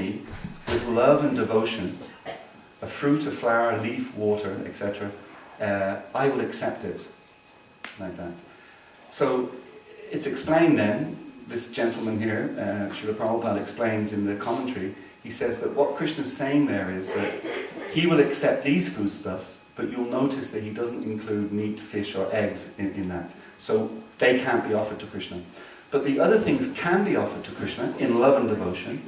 me with love and devotion, a fruit, a flower, a leaf, water, etc., I will accept it. Like that. So it's explained then, this gentleman here, Srila Prabhupada explains in the commentary, he says that what Krishna is saying there is that he will accept these foodstuffs, but you'll notice that he doesn't include meat, fish or eggs in that. So they can't be offered to Krishna. But the other things can be offered to Krishna in love and devotion.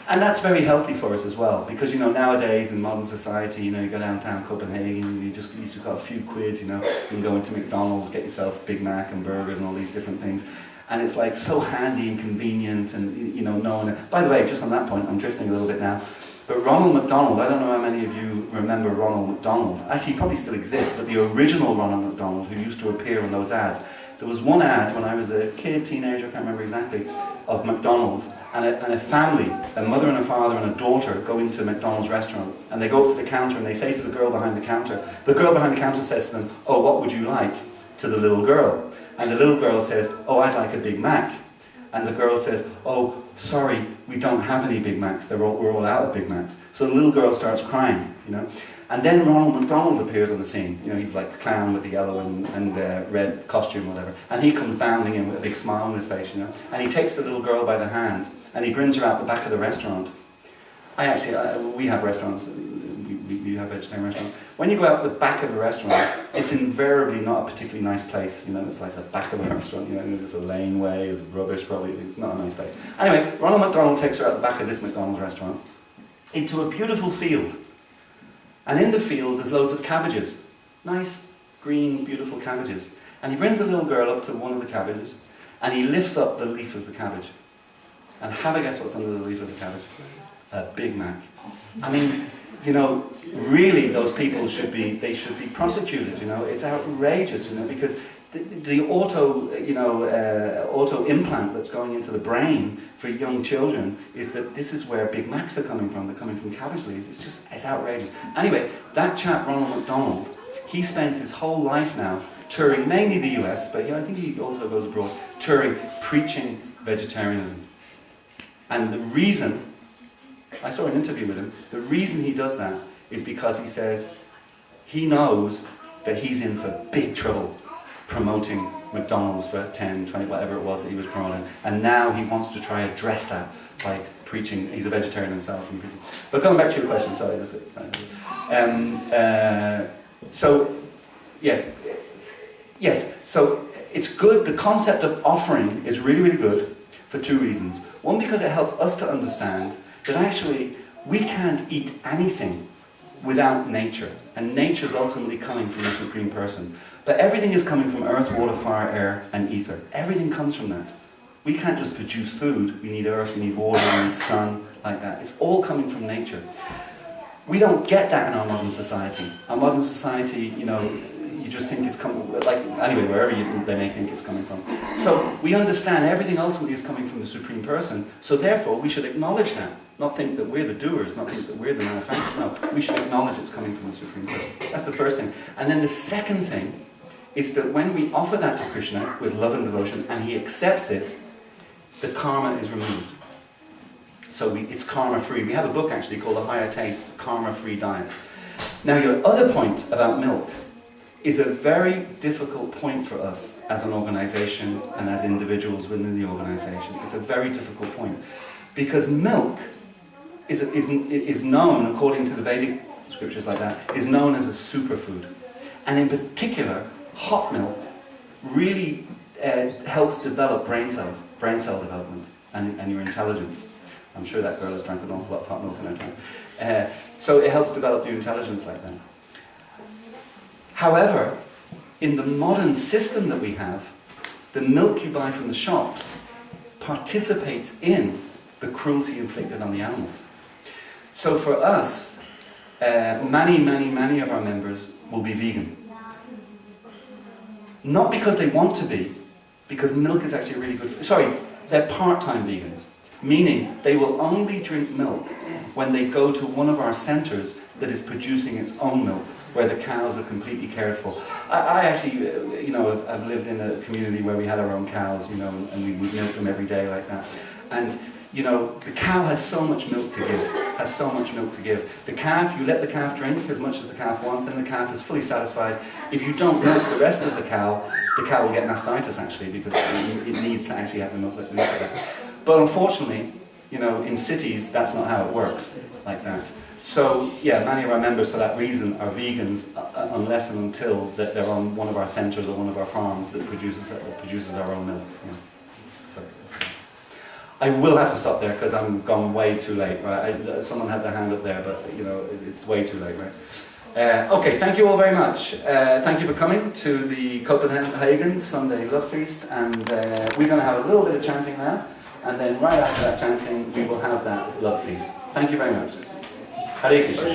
And that's very healthy for us as well, because nowadays in modern society, you go downtown Copenhagen, you just got a few quid, you can go into McDonald's, get yourself Big Mac and burgers and all these different things. And it's like so handy and convenient, and no one. By the way, just on that point, I'm drifting a little bit now. But Ronald McDonald, I don't know how many of you remember Ronald McDonald. Actually, he probably still exists, but the original Ronald McDonald, who used to appear on those ads. There was one ad when I was a kid, teenager, I can't remember exactly, of McDonald's, and a family, a mother and a father and a daughter, go into McDonald's restaurant, and they go up to the counter and they say to the girl behind the counter says to them, "Oh, what would you like?" to the little girl. And the little girl says, "Oh, I'd like a Big Mac." And the girl says, "Oh, sorry, we don't have any Big Macs. We're all out of Big Macs." So the little girl starts crying, And then Ronald McDonald appears on the scene. He's like the clown with the yellow and red costume, whatever. And he comes bounding in with a big smile on his face, And he takes the little girl by the hand and he brings her out the back of the restaurant. We have restaurants. We have vegetarian restaurants. When you go out the back of a restaurant, it's invariably not a particularly nice place. It's like the back of a restaurant. There's a laneway, there's rubbish. Probably it's not a nice place. Anyway, Ronald McDonald takes her out the back of this McDonald's restaurant into a beautiful field. And in the field, there's loads of cabbages. Nice, green, beautiful cabbages. And he brings the little girl up to one of the cabbages, and he lifts up the leaf of the cabbage. And have a guess what's under the leaf of the cabbage? A Big Mac. I mean, really those people should be prosecuted, It's outrageous, because the auto implant that's going into the brain for young children is that this is where Big Macs are coming from. They're coming from cabbage leaves. It's outrageous. Anyway, that chap Ronald McDonald, he spends his whole life now touring mainly the US, but I think he also goes abroad, touring, preaching vegetarianism. And the reason, I saw an interview with him, the reason he does that is because he says he knows that he's in for big trouble promoting McDonald's for 10, 20, whatever it was that he was promoting. And now he wants to try to address that by preaching. He's a vegetarian himself. And preaching. But going back to your question, sorry. Yes, so it's good. The concept of offering is really, really good for two reasons. One, because it helps us to understand that actually we can't eat anything without nature. And nature is ultimately coming from the Supreme Person. But everything is coming from earth, water, fire, air, and ether. Everything comes from that. We can't just produce food. We need earth, we need water, we need sun, like that. It's all coming from nature. We don't get that in our modern society. Our modern society, you just think it's coming, anyway, wherever they may think it's coming from. So we understand everything ultimately is coming from the Supreme Person, so therefore we should acknowledge that. Not think that we're the doers, not think that we're the manufacturers. No, we should acknowledge it's coming from the Supreme Person. That's the first thing. And then the second thing is that when we offer that to Krishna with love and devotion, and he accepts it, the karma is removed. So it's karma-free. We have a book actually called The Higher Taste, Karma-Free Diet. Now your other point about milk is a very difficult point for us as an organization and as individuals within the organization. It's a very difficult point. Because milk is known, according to the Vedic scriptures like that, is known as a superfood. And in particular, hot milk really helps develop brain cell development and your intelligence. I'm sure that girl has drank an awful lot of hot milk in her time. So it helps develop your intelligence like that. However, in the modern system that we have, the milk you buy from the shops participates in the cruelty inflicted on the animals. So for us, many of our members will be vegan. Not because they want to be, because milk is actually really good. They're part-time vegans, meaning they will only drink milk when they go to one of our centres that is producing its own milk, where the cows are completely cared for. I actually, I've lived in a community where we had our own cows, and we would milk them every day like that. And, you know, the cow has so much milk to give, has so much milk to give. The calf, you let the calf drink as much as the calf wants, then the calf is fully satisfied. If you don't milk the rest of the cow will get mastitis actually, because it needs to actually have the milk. But unfortunately, you know, in cities, that's not how it works like that. So, yeah, many of our members for that reason are vegans unless and until that they're on one of our centres or one of our farms that produces our own milk. Yeah. So, I will have to stop there because I'm gone way too late, right? Someone had their hand up there, but, you know, it's way too late, right? Okay, thank you all very much. Thank you for coming to the Copenhagen Sunday Love Feast, and we're going to have a little bit of chanting now, and then right after that chanting, we will have that Love Feast. Thank you very much. Hare Krishna.